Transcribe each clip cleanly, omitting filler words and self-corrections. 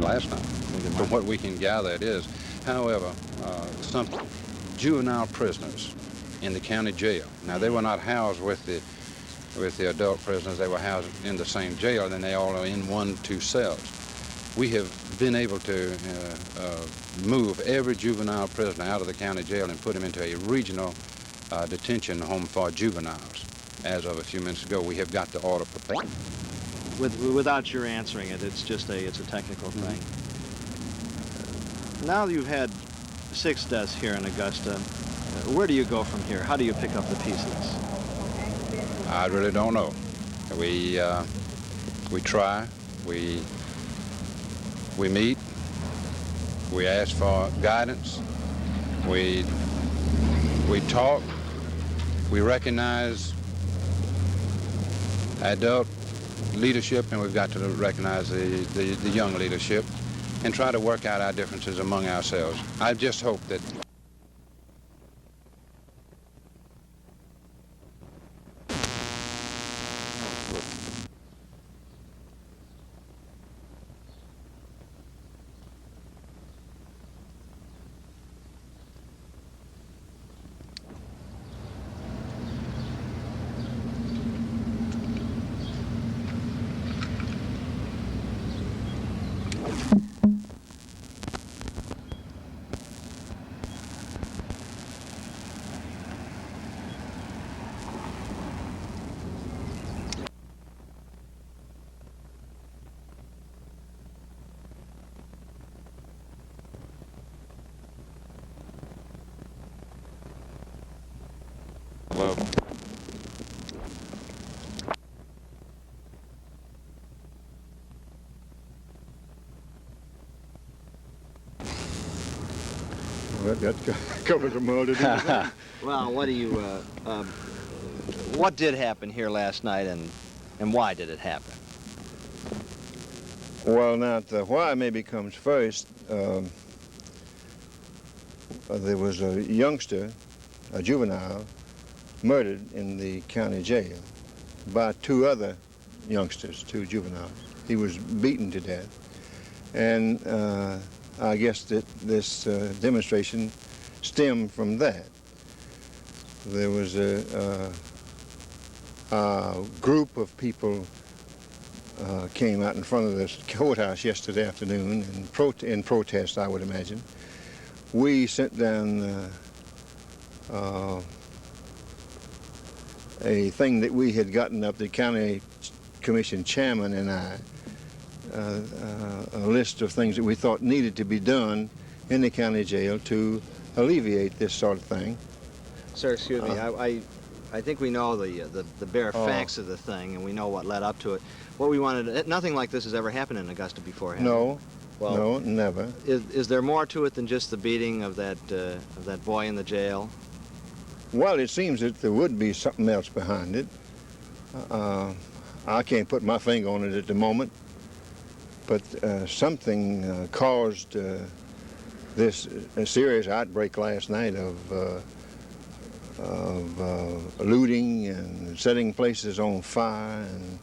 last night. From what we can gather, it is. However, some juvenile prisoners in the county jail. Now, they were not housed with the adult prisoners. They were housed in the same jail, and they all are in 1-2 cells. We have been able to move every juvenile prisoner out of the county jail and put him into a regional detention home for juveniles. As of a few minutes ago, we have got the order prepared. Without your answering it, it's a technical thing. Now that you've had 6 deaths here in Augusta, where do you go from here? How do you pick up the pieces? I really don't know. We try, we meet, we ask for guidance, we talk, we recognize adult leadership, and we've got to recognize the young leadership and try to work out our differences among ourselves. I just hope that Well, that covers a multitude of things. Well, what did happen here last night, and why did it happen? Well, now, the why maybe comes first. There was a youngster, a juvenile, murdered in the county jail by 2 other youngsters, 2 juveniles. He was beaten to death. And I guess that this demonstration stemmed from that. There was a group of people came out in front of this courthouse yesterday afternoon in protest, I would imagine. We sent down a thing that we had gotten up, the county commission chairman and I, a list of things that we thought needed to be done in the county jail to alleviate this sort of thing. Sir, excuse me. I think we know the bare facts of the thing, and we know what led up to it. What we wanted, nothing like this has ever happened in Augusta before, has No. it? Well, no, never. Is there more to it than just the beating of that boy in the jail? Well, it seems that there would be something else behind it. I can't put my finger on it at the moment, but something caused this serious outbreak last night of looting and setting places on fire and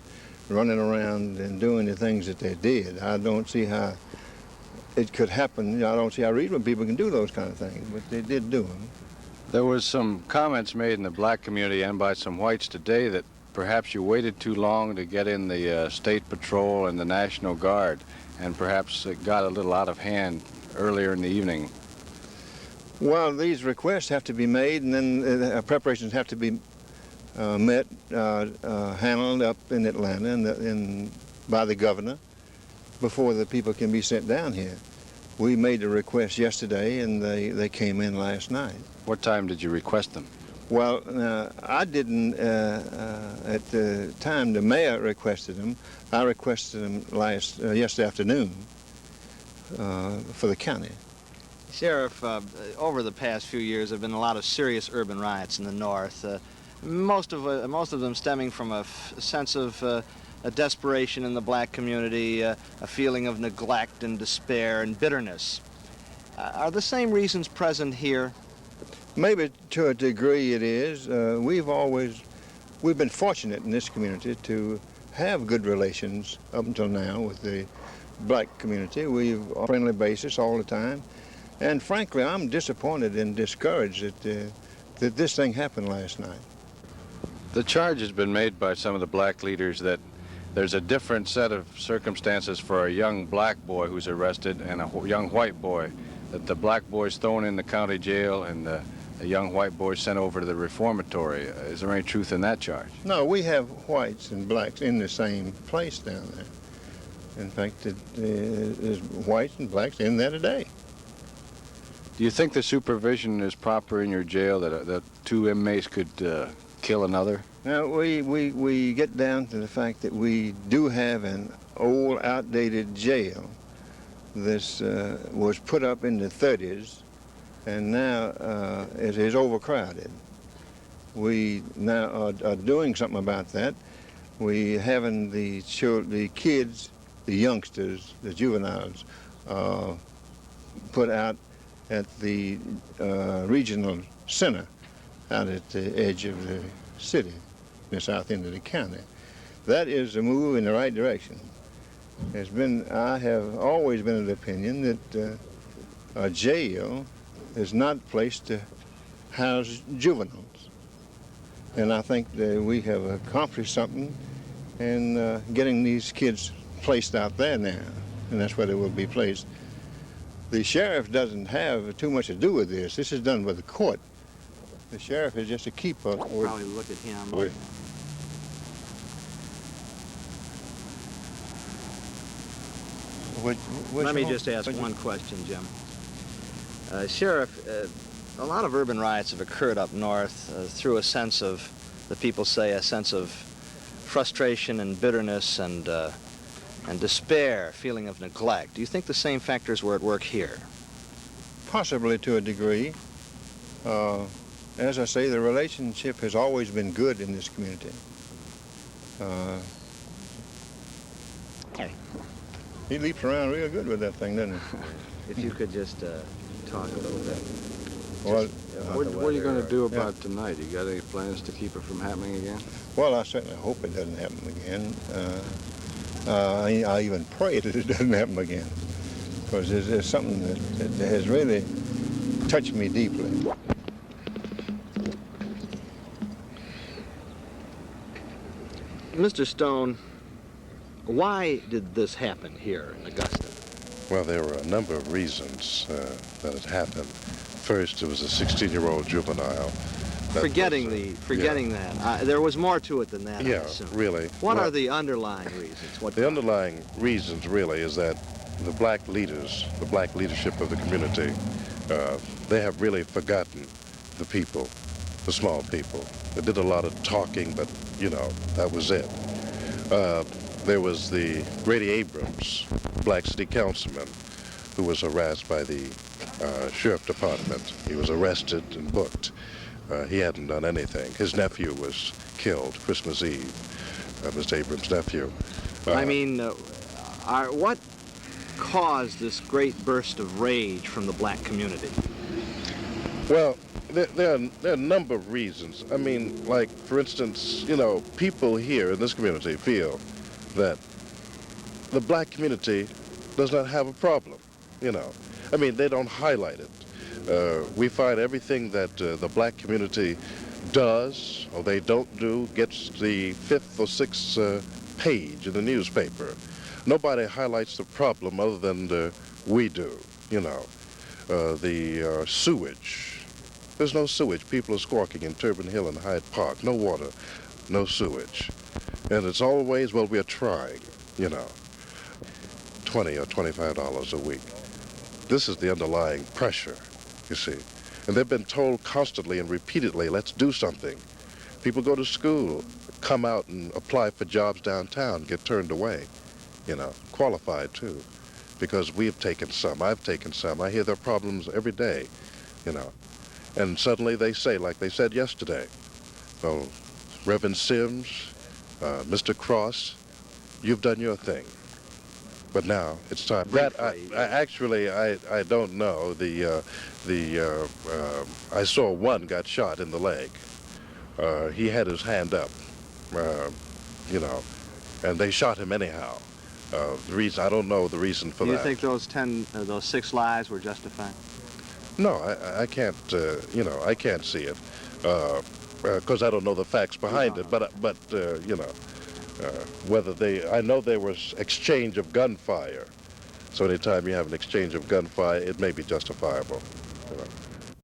running around and doing the things that they did. I don't see how it could happen. I don't see how reasonable people can do those kind of things, but they did do them. There was some comments made in the black community and by some whites today that perhaps you waited too long to get in the State Patrol and the National Guard, and perhaps it got a little out of hand earlier in the evening. Well, these requests have to be made, and then preparations have to be handled up in Atlanta by the governor before the people can be sent down here. We made the request yesterday, and they came in last night. What time did you request them? Well, I didn't, at the time the mayor requested them, I requested them yesterday afternoon for the county. Sheriff, over the past few years, there have been a lot of serious urban riots in the north, most of them stemming from a sense of a desperation in the black community, a feeling of neglect and despair and bitterness. Are the same reasons present here? Maybe to a degree it is. We've been fortunate in this community to have good relations up until now with the black community. We're on a friendly basis all the time. And frankly, I'm disappointed and discouraged that this thing happened last night. The charge has been made by some of the black leaders that there's a different set of circumstances for a young black boy who's arrested and a young white boy, that the black boy's thrown in the county jail and the young white boy's sent over to the reformatory. Is there any truth in that charge? No, we have whites and blacks in the same place down there. In fact, there's whites and blacks in there today. Do you think the supervision is proper in your jail, that two inmates could kill another? Now, we get down to the fact that we do have an old, outdated jail. This was put up in the 30s, and now it is overcrowded. We now are doing something about that. We having the kids, the youngsters, the juveniles, put out at the regional center out at the edge of the city, the south end of the county. That is a move in the right direction. I have always been of the opinion that a jail is not a place to house juveniles. And I think that we have accomplished something in getting these kids placed out there now, and that's where they will be placed. The sheriff doesn't have too much to do with this. This is done by the court. The sheriff is just a keeper. Probably look at him. Let me just ask one question, Jim. Sheriff, a lot of urban riots have occurred up north through a sense of, the people say, a sense of frustration and bitterness and despair, feeling of neglect. Do you think the same factors were at work here? Possibly to a degree. As I say, the relationship has always been good in this community. Okay. He leaps around real good with that thing, doesn't he? If you could just talk a little bit. Well, What are you going to do about tonight? You got any plans to keep it from happening again? well, I certainly hope it doesn't happen again. I even pray that it doesn't happen again, because there's something that has really touched me deeply. Mr. Stone, why did this happen here in Augusta? Well, there were a number of reasons that it happened. First, it was a 16-year-old juvenile. Forgetting that, there was more to it than that. I Yeah, assume. really. What Well, are the underlying reasons? The underlying reasons, really, is that the black leaders, the black leadership of the community, they have really forgotten the people, the small people. They did a lot of talking, but, you know, that was it. There was the Grady Abrams, black city councilman, who was harassed by the sheriff department. He was arrested and booked. He hadn't done anything. His nephew was killed Christmas Eve, Mr. Abrams' nephew. I mean, what caused this great burst of rage from the black community? Well, there are a number of reasons. I mean, like, for instance, you know, people here in this community feel that the black community does not have a problem, you know. I mean, they don't highlight it. We find everything that the black community does or they don't do gets the 5th or 6th page in the newspaper. Nobody highlights the problem other than we do, you know. The sewage. There's no sewage. People are squawking in Turban Hill and Hyde Park. No water, no sewage. And it's always, well, we're trying, you know. $20 or $25 a week. This is the underlying pressure, you see. And they've been told constantly and repeatedly, let's do something. People go to school, come out and apply for jobs downtown, get turned away, you know, qualified too. Because we've taken some, I've taken some. I hear their problems every day, you know. And suddenly they say, like they said yesterday, well, Reverend Sims, Mr. Cross, you've done your thing. But now it's time. That I don't know. I saw one got shot in the leg. He had his hand up, you know, and they shot him anyhow. The reason, I don't know the reason for Do you that. think those 6 lies were justified? No, I can't, you know, I can't see it, because I don't know the facts behind it, but you know, whether I know there was exchange of gunfire, so anytime you have an exchange of gunfire, it may be justifiable.